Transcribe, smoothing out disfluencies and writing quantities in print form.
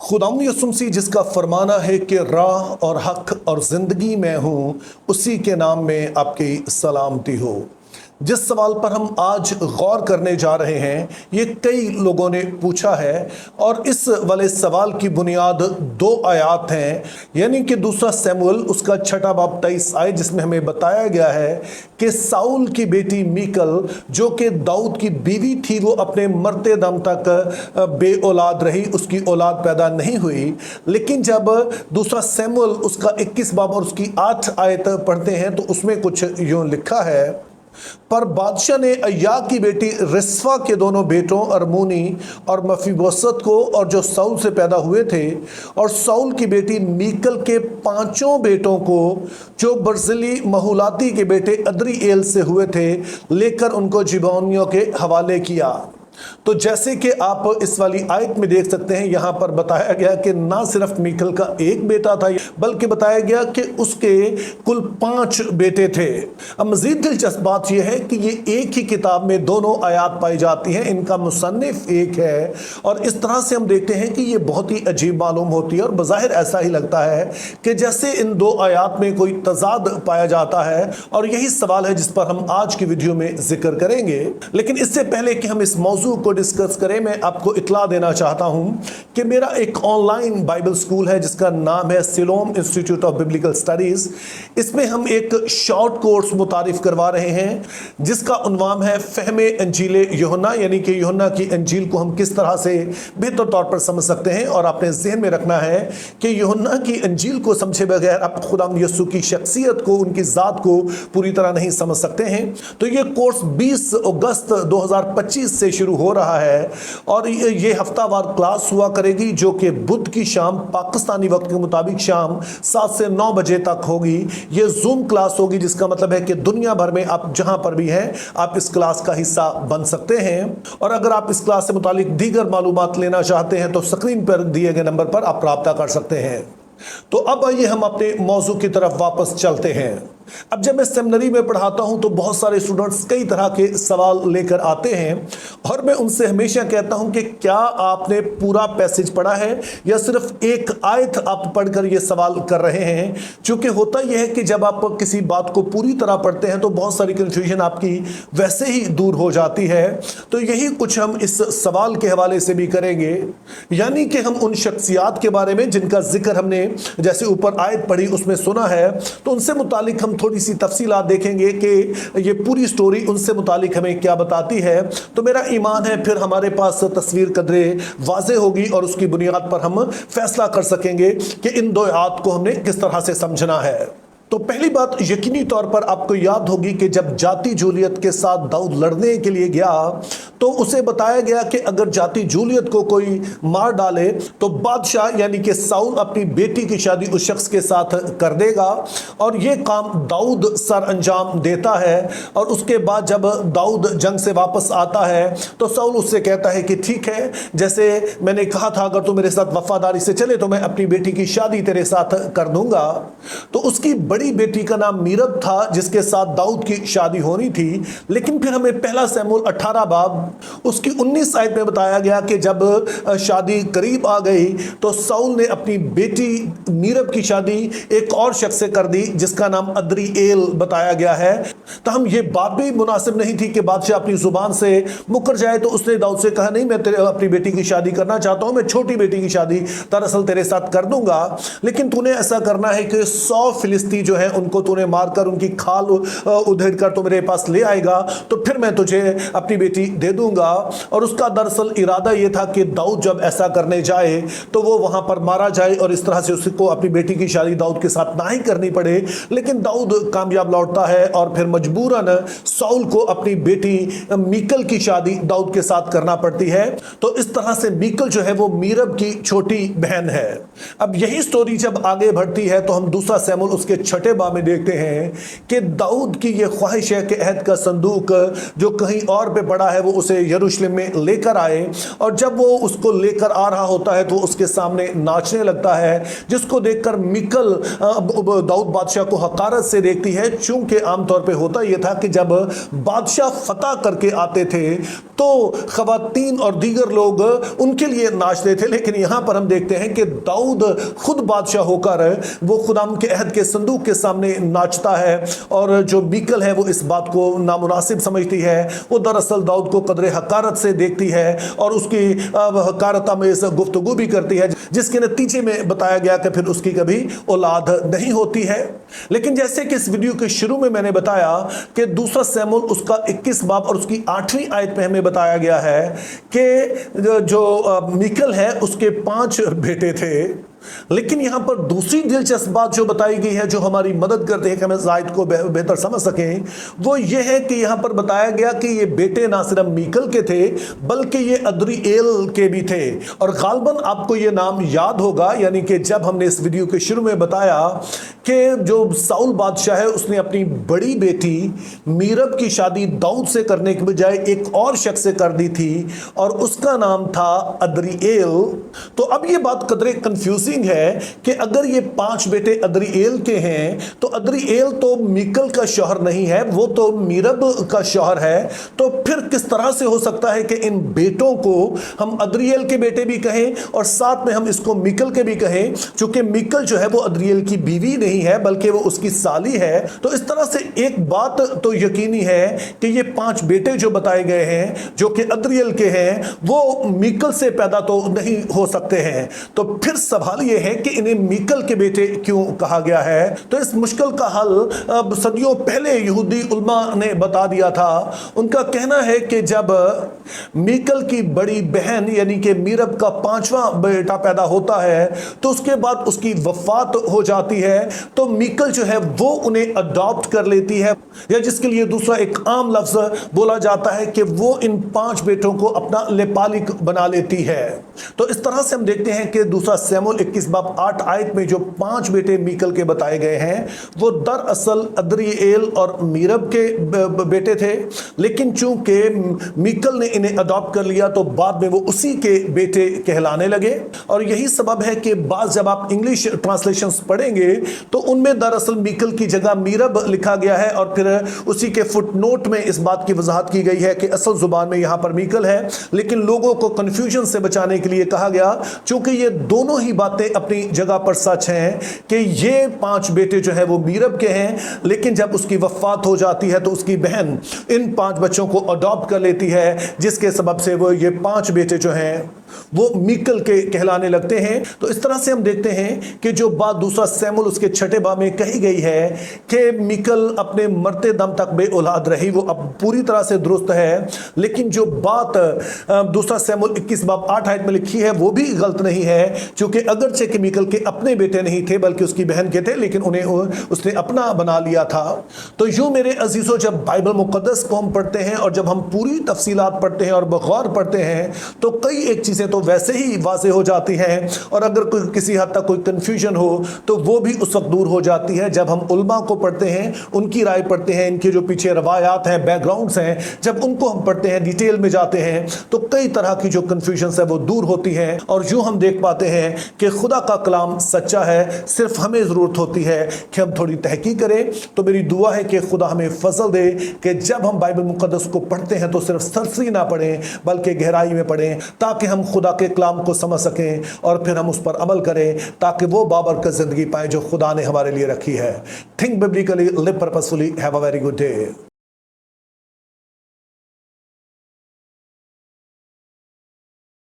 खुदावंद यीशु मसीह जिसका फरमाना है कि राह और हक और जिंदगी मैं हूँ, उसी के नाम में आपकी सलामती हो। जिस सवाल पर हम आज गौर करने जा रहे हैं, ये कई लोगों ने पूछा है और इस वाले सवाल की बुनियाद 2 आयात हैं, यानी कि 2 शमूएल उसका 6 बाब 23 आयत, जिसमें हमें बताया गया है कि साउल की बेटी मीकल जो कि दाऊद की बीवी थी, वो अपने मरते दम तक बे औलाद रही, उसकी औलाद पैदा नहीं हुई। लेकिन जब 2 शमूएल उसका 21 बाब और उसकी 8 आयत पढ़ते हैं तो उसमें कुछ यूं लिखा है, पर बादशाह ने अय्या की बेटी रिस्वा के दोनों बेटों अरमोनी और मफीबोसत को, और जो साउल से पैदा हुए थे, और साउल की बेटी मीकल के 5 बेटों को जो बर्जिली महूलाती के बेटे अद्रीएल से हुए थे, लेकर उनको जिबौनियों के हवाले किया। तो जैसे कि आप इस वाली आयत में देख सकते हैं, यहाँ पर बताया गया कि ना सिर्फ मीकल का एक बेटा था, बल्कि बताया गया कि उसके कुल 5 बेटे थे। अब मजीद दिलचस्प बात यह है कि ये एक ही किताब में दोनों आयत पाई जाती हैं, इनका मुसन्निफ एक है, और इस तरह से हम देखते हैं कि ये बहुत ही अजीब मालूम होती है और बज़ाहिर ऐसा ही लगता है कि जैसे इन 2 आयत में कोई तजाद पाया जाता है, और यही सवाल है जिस पर हम आज की वीडियो में जिक्र करेंगे। लेकिन इससे पहले कि हम इस मौजू को डिस्कस करें, मैं आपको इत्तला देना चाहता हूं कि मेरा एक ऑनलाइन बाइबल स्कूल है जिसका नाम है coelom institute of biblical studies. इसमें हम एक शॉर्ट कोर्स मुतारिफ करवा रहे हैं जिसका उन्वान है फहमे अंजील यूहन्ना, यानी कि यूहन्ना की अंजील को हम किस तरह से बेहतर तौर पर समझ सकते हैं। और आपने ज़हन में रखना है कि यूहन्ना की अंजील को समझे बगैर आप खुदावंद यीशु की शख्सियत को, उनकी ज़ात को पूरी तरह नहीं समझ सकते हैं। तो ये कोर्स 20 अगस्त 2025 से शुरू हो रहा है और ये हफ्तावार क्लास हुआ करेगी, जो कि बुध की शाम पाकिस्तानी वक्त के मुताबिक शाम 7 से 9 बजे तक होगी। ये जूम क्लास होगी, जिसका मतलब है कि दुनिया भर में आप जहां पर भी हैं, आप इस क्लास का हिस्सा बन सकते हैं। और अगर आप इस क्लास से मुतालिक दीगर मालूमात लेना चाहते हैं तो स्क्रीन पर दिए गए नंबर पर आप राब्ता कर सकते हैं। तो अब आइए हम अपने मौजू की तरफ वापस चलते हैं। अब जब मैं सेमिनरी में पढ़ाता हूं तो बहुत सारे स्टूडेंट्स कई तरह के सवाल लेकर आते हैं और मैं उनसे हमेशा कहता हूं कि क्या आपने पूरा पैसेज पढ़ा है या सिर्फ एक आयत आप पढ़कर ये सवाल कर रहे हैं। क्योंकि होता यह है कि जब आप किसी बात को पूरी तरह पढ़ते हैं तो बहुत सारी कंफ्यूजन आपकी वैसे ही दूर हो जाती है। तो यही कुछ हम इस सवाल के हवाले से भी करेंगे, यानी कि हम उन शख्सियात के बारे में जिनका जिक्र हमने जैसे ऊपर आयत पढ़ी उसमें सुना है, तो उनसे मुतालिक हम थोड़ी सी तफसीलात देखेंगे कि ये पूरी स्टोरी उनसे मुतालिक हमें क्या बताती है। तो मेरा ईमान है फिर हमारे पास तस्वीर कदरे वाज़े होगी और उसकी बुनियाद पर हम फैसला कर सकेंगे कि इन 2 आयत को हमने किस तरह से समझना है। तो पहली बात यकीनी तौर पर आपको याद होगी कि जब जाती जूलियत के साथ दाऊद लड़ने के लिए गया तो उसे बताया गया कि अगर जाती जूलियत को कोई मार डाले तो बादशाह यानी कि साउल अपनी बेटी की शादी उस शख्स के साथ कर देगा, और ये काम दाऊद सर अंजाम देता है। और उसके बाद जब दाऊद जंग से वापस आता है तो साउल उससे कहता है कि ठीक है, जैसे मैंने कहा था, अगर तू मेरे साथ वफादारी से चले तो मैं अपनी बेटी की शादी तेरे साथ कर दूंगा। तो उसकी बड़ी बेटी का नाम मीरब था जिसके साथ दाऊद की शादी होनी थी। लेकिन फिर हमें 1 शमूएल 18 बाब उसकी 19 आयत में बताया गया कि जब शादी करीब आ गई तो साउल ने अपनी बेटी मीरब की शादी एक और शख्स से कर दी जिसका नाम अद्रीएल बताया गया है। तो हम ये बात भी मुनासिब नहीं थी कि बादशाह अपनी जुबान से मुकर जाए, तो उसने दाऊद से कहा नहीं, मैं अपनी बेटी की शादी करना चाहता हूं, मैं छोटी बेटी की शादी दरअसल तेरे साथ कर दूंगा, लेकिन तूने ऐसा करना है कि 100 फिलिस्ती जो है उनको तूने मारकर उनकी खाल उधेड़ कर तो मेरे पास ले आएगा, तो फिर मैं तुझे अपनी बेटी दे दूंगा। और उसका दरअसल इरादा यह था कि दाऊद जब ऐसा करने जाए तो वो वहां पर मारा जाए और इस तरह से उसको अपनी बेटी की शादी दाऊद के साथ ना ही करनी पड़े। लेकिन दाऊद कामयाब लौटता है और फिर मजबूरन साउल को अपनी बेटी मीकल की शादी दाऊद के साथ करना पड़ती है। तो इस तरह से मीकल जो है वो मीरब की छोटी बहन है। अब यही स्टोरी जब आगे बढ़ती है तो हम 2 शमूएल उसके छठे बाब में देखते हैं कि दाऊद की ये ख्वाहिश है कि अहद का संदूक जो कहीं और पे पड़ा है वो उसे यरूशलेम में लेकर आए, और जब वो उसको लेकर आ रहा होता है तो उसके सामने नाचने लगता है, जिसको देखकर मिकल दाऊद बादशाह को हकारत से देखती है। चूंकि आमतौर पे होता यह था कि जब बादशाह फतह करके आते थे तो खवातीन और दीगर लोग उनके लिए नाचते थे, लेकिन यहां पर हम देखते हैं कि दाऊद खुद बादशाह होकर वो खुदाम के अहद के संदूक के सामने नाचता है, और जो मिकल है वो इस बात को नामुनासिब समझती है। वो दरअसल दाऊद को कदरे हकारत से देखती है और उसकी हकारत में इस गुफ्तगू भी करती है, जिसके नतीजे में बताया गया कि फिर उसकी कभी औलाद नहीं होती है। लेकिन जैसे कि इस वीडियो के शुरू में मैंने बताया कि दूसरा शमूएल उसका 21 बाब और उसकी 8वीं आयत में हमें बताया गया है कि जो मिकल है उसके 5 बेटे थे। लेकिन यहां पर दूसरी दिलचस्प बात जो बताई गई है, जो हमारी मदद करती है कि हम इस आयत को बेहतर समझ सकें, वो ये है कि यहां पर बताया गया कि ये बेटे ना सिर्फ मीकल के थे बल्कि ये अद्रिएल के भी थे। और गालबन आपको ये नाम याद होगा, यानी कि जब हमने इस वीडियो के शुरू में बताया कि जो साउल बादशाह है उसने अपनी बड़ी बेटी मीरब की शादी दाऊद से करने के बजाय एक और शख्स से कर दी थी और उसका नाम था अद्रिएल। तो अब ये बात कदरे कंफ्यूजिंग है कि अगर ये 5 बेटे अद्रिएल के हैं तो अद्रिएल तो मिकल का शौहर नहीं है, वो तो मीरब का शौहर है। तो फिर किस तरह से हो सकता है कि इन बेटों को हम अद्रिएल के बेटे भी कहें और साथ में हम इसको मिकल के भी कहें, क्योंकि मिकल जो है वो अद्रिएल की बीवी नहीं है बल्कि वो उसकी साली है। तो इस तरह से एक बात तो यकीनी है कि ये 5 बेटे जो बताए गए हैं जो कि अद्रिएल के हैं वो मिकल से पैदा तो नहीं हो सकते हैं। तो फिर सवाल ये है कि इन्हें मिकल के बेटे क्यों कहा गया है। तो इस मुश्किल का हल सदियों पहले यहूदी उलमा ने बता दिया था। उनका कहना है कि जब मिकल की बड़ी बहन यानी कि मीरब का 5वां बेटा पैदा होता है तो उसके बाद उसकी वफात हो जाती है, तो मिकल जो है वो उन्हें अडॉप्ट कर लेती है, या जिसके लिए दूसरा एक आम लफ्ज बोला जाता है कि वो इन 5 बेटों को अपना लेपालिक बना लेती है। तो इस तरह से हम देखते हैं कि दूसरा शमूएल 21 बाब 8 आयत में जो 5 बेटे मिकल के बताए गए हैं वो दरअसल अद्रिएल और मीरब के बेटे थे, लेकिन चूंकि मिकल ने इन्हें अडॉप्ट कर लिया तो बाद में वो उसी के बेटे कहलाने लगे। और यही सबब है कि बाद जब आप इंग्लिश ट्रांसलेशंस पढ़ेंगे तो उनमें दरअसल मिकल की जगह मीरब लिखा गया है, और फिर उसी के फुटनोट में इस बात की वजाहत की गई है कि असल जुबान में यहां पर मिकल है, लेकिन लोगों को कंफ्यूजन से बचाने के लिए कहा गया, चूंकि ये दोनों ही बातें अपनी जगह पर सच हैं कि ये 5 बेटे जो है वो मीरब के हैं, लेकिन जब उसकी वफात हो जाती है तो उसकी बहन इन 5 बच्चों को अडॉप्ट कर लेती है, जिसके सबब से वो ये 5 बेटे जो हैं वो मिकल के कहलाने लगते हैं। तो इस तरह से हम देखते हैं कि जो बात दूसरा शमूएल उसके 6ठे बाब में कही गई है कि मिकल अपने मरते दम तक बे औलाद रही, वो अब पूरी तरह से दुरुस्त है। लेकिन जो बात दूसरा शमूएल 21 बाब 8 आयत में लिखी है वो भी गलत नहीं है, क्योंकि अगरचे कि मिकल के अपने बेटे नहीं थे बल्कि उसकी बहन के थे, लेकिन उन्हें उसने अपना बना लिया था। तो यूं मेरे अजीजों, जब बाइबल मुकद्दस को हम पढ़ते हैं और जब हम पूरी तफसीलात पढ़ते हैं और बगौर पढ़ते हैं तो कई एक चीजें तो वैसे ही वाज़ेह हो जाती हैं, और अगर कोई किसी हद तक कोई कंफ्यूजन हो तो वो भी उस वक्त दूर हो जाती है जब हम उलमा को पढ़ते हैं, उनकी राय पढ़ते हैं, इनके जो पीछे रवायात हैं, बैकग्राउंड्स हैं, जब उनको हम पढ़ते हैं, डिटेल में जाते हैं तो कई तरह की जो कंफ्यूजन है वो दूर होती है। और यूं हम देख पाते हैं कि खुदा का कलाम सच्चा है, सिर्फ हमें ज़रूरत होती है कि हम थोड़ी तहकीक करें। तो मेरी दुआ है कि खुदा हमें फजल दे कि जब हम बाइबल मुकद्दस को पढ़ते हैं तो सिर्फ सरसरी ना पढ़ें बल्कि गहराई में पढ़ें, ताकि हम खुदा के कलाम को समझ सकें और फिर हम उस पर अमल करें, ताकि वो बाबरकत ज़िंदगी पाएं जो खुदा ने हमारे लिए रखी है। Think biblically, live purposefully, have a very good day.